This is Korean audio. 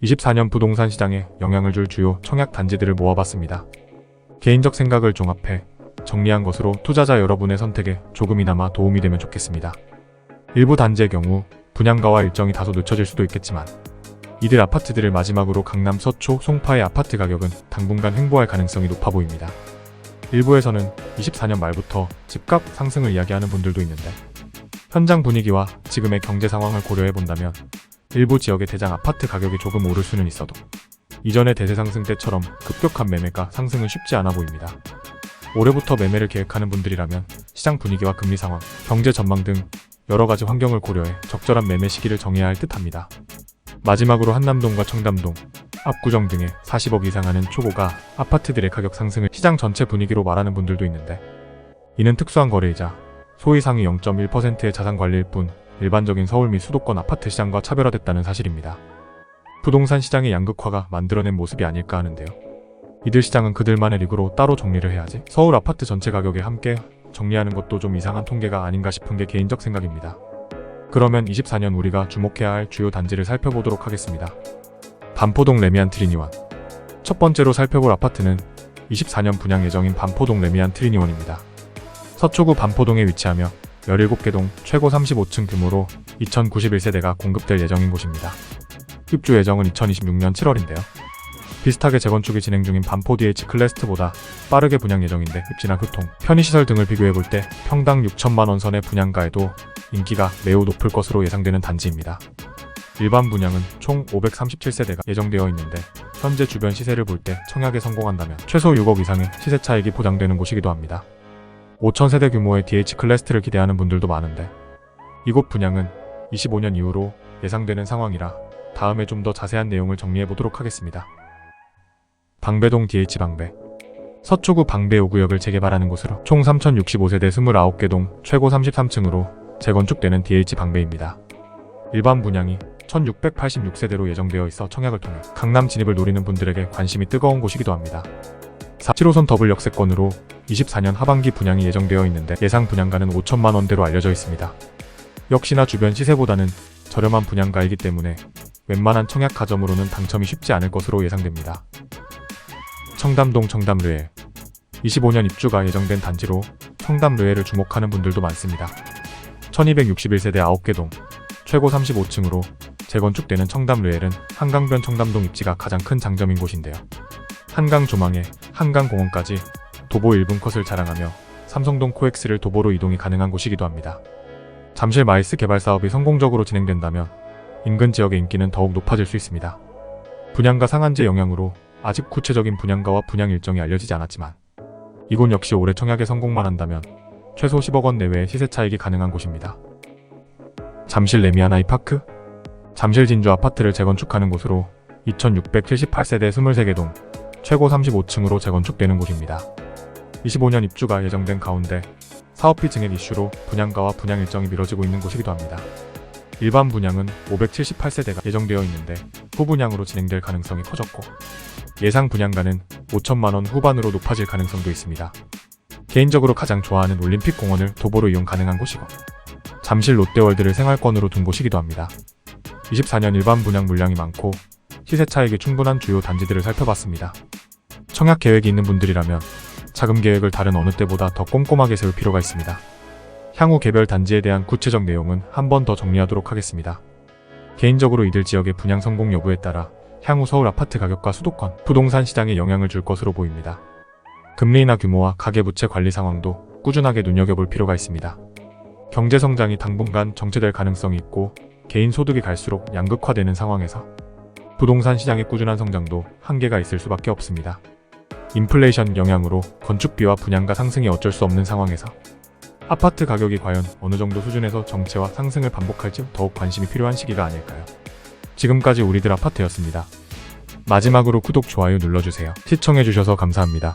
24년 부동산 시장에 영향을 줄 주요 청약 단지들을 모아봤습니다. 개인적 생각을 종합해 정리한 것으로 투자자 여러분의 선택에 조금이나마 도움이 되면 좋겠습니다. 일부 단지의 경우 분양가와 일정이 다소 늦춰질 수도 있겠지만 이들 아파트들을 마지막으로 강남 서초 송파의 아파트 가격은 당분간 횡보할 가능성이 높아 보입니다. 일부에서는 24년 말부터 집값 상승을 이야기하는 분들도 있는데 현장 분위기와 지금의 경제 상황을 고려해 본다면 일부 지역의 대장 아파트 가격이 조금 오를 수는 있어도 이전의 대세 상승 때처럼 급격한 매매가 상승은 쉽지 않아 보입니다. 올해부터 매매를 계획하는 분들이라면 시장 분위기와 금리 상황, 경제 전망 등 여러가지 환경을 고려해 적절한 매매 시기를 정해야 할 듯합니다. 마지막으로 한남동과 청담동, 압구정 등의 40억 이상 하는 초고가 아파트들의 가격 상승을 시장 전체 분위기로 말하는 분들도 있는데 이는 특수한 거래이자 소위 상위 0.1%의 자산 관리일 뿐 일반적인 서울 및 수도권 아파트 시장과 차별화됐다는 사실입니다. 부동산 시장의 양극화가 만들어낸 모습이 아닐까 하는데요. 이들 시장은 그들만의 리그로 따로 정리를 해야지 서울 아파트 전체 가격에 함께 정리하는 것도 좀 이상한 통계가 아닌가 싶은 게 개인적 생각입니다. 그러면 24년 우리가 주목해야 할 주요 단지를 살펴보도록 하겠습니다. 반포동 레미안 트리니원. 첫 번째로 살펴볼 아파트는 24년 분양 예정인 반포동 레미안 트리니원입니다. 서초구 반포동에 위치하며 17개 동 최고 35층 규모로 2091세대가 공급될 예정인 곳입니다. 입주 예정은 2026년 7월인데요. 비슷하게 재건축이 진행 중인 반포 DH 클래스트보다 빠르게 분양 예정인데 입지나 교통, 편의시설 등을 비교해볼 때 평당 6천만원 선의 분양가에도 인기가 매우 높을 것으로 예상되는 단지입니다. 일반 분양은 총 537세대가 예정되어 있는데 현재 주변 시세를 볼 때 청약에 성공한다면 최소 6억 이상의 시세 차익이 보장되는 곳이기도 합니다. 5,000세대 규모의 DH 클래스트를 기대하는 분들도 많은데 이곳 분양은 25년 이후로 예상되는 상황이라 다음에 좀 더 자세한 내용을 정리해보도록 하겠습니다. 방배동 DH 방배. 서초구 방배 5구역을 재개발하는 곳으로 총 3,065세대 29개 동 최고 33층으로 재건축되는 DH 방배입니다. 일반 분양이 1,686세대로 예정되어 있어 청약을 통해 강남 진입을 노리는 분들에게 관심이 뜨거운 곳이기도 합니다. 7호선 더블 역세권으로 24년 하반기 분양이 예정되어 있는데 예상 분양가는 5천만원대로 알려져 있습니다. 역시나 주변 시세보다는 저렴한 분양가이기 때문에 웬만한 청약 가점으로는 당첨이 쉽지 않을 것으로 예상됩니다. 청담동 청담르엘. 25년 입주가 예정된 단지로 청담르엘을 주목하는 분들도 많습니다. 1261세대 9개 동 최고 35층으로 재건축되는 청담르엘은 한강변 청담동 입지가 가장 큰 장점인 곳인데요. 한강 조망에 한강공원까지 도보 1분 컷을 자랑하며 삼성동 코엑스를 도보로 이동이 가능한 곳이기도 합니다. 잠실 마이스 개발 사업이 성공적으로 진행된다면 인근 지역의 인기는 더욱 높아질 수 있습니다. 분양가 상한제 영향으로 아직 구체적인 분양가와 분양 일정이 알려지지 않았지만 이곳 역시 올해 청약에 성공만 한다면 최소 10억원 내외의 시세 차익이 가능한 곳입니다. 잠실 레미안 아이파크. 잠실 진주 아파트를 재건축하는 곳으로 2678세대 23개 동 최고 35층으로 재건축되는 곳입니다. 25년 입주가 예정된 가운데 사업비 증액 이슈로 분양가와 분양 일정이 미뤄지고 있는 곳이기도 합니다. 일반 분양은 578세대가 예정되어 있는데 후분양으로 진행될 가능성이 커졌고 예상 분양가는 5천만원 후반으로 높아질 가능성도 있습니다. 개인적으로 가장 좋아하는 올림픽 공원을 도보로 이용 가능한 곳이고 잠실 롯데월드를 생활권으로 둔 곳이기도 합니다. 24년 일반 분양 물량이 많고 시세 차익이 충분한 주요 단지들을 살펴봤습니다. 청약 계획이 있는 분들이라면 자금 계획을 다른 어느 때보다 더 꼼꼼하게 세울 필요가 있습니다. 향후 개별 단지에 대한 구체적 내용은 한 번 더 정리하도록 하겠습니다. 개인적으로 이들 지역의 분양 성공 여부에 따라 향후 서울 아파트 가격과 수도권, 부동산 시장에 영향을 줄 것으로 보입니다. 금리 인하 규모와 가계부채 관리 상황도 꾸준하게 눈여겨볼 필요가 있습니다. 경제 성장이 당분간 정체될 가능성이 있고 개인 소득이 갈수록 양극화되는 상황에서 부동산 시장의 꾸준한 성장도 한계가 있을 수밖에 없습니다. 인플레이션 영향으로 건축비와 분양가 상승이 어쩔 수 없는 상황에서 아파트 가격이 과연 어느 정도 수준에서 정체와 상승을 반복할지 더욱 관심이 필요한 시기가 아닐까요? 지금까지 우리들 아파트였습니다. 마지막으로 구독, 좋아요 눌러주세요. 시청해주셔서 감사합니다.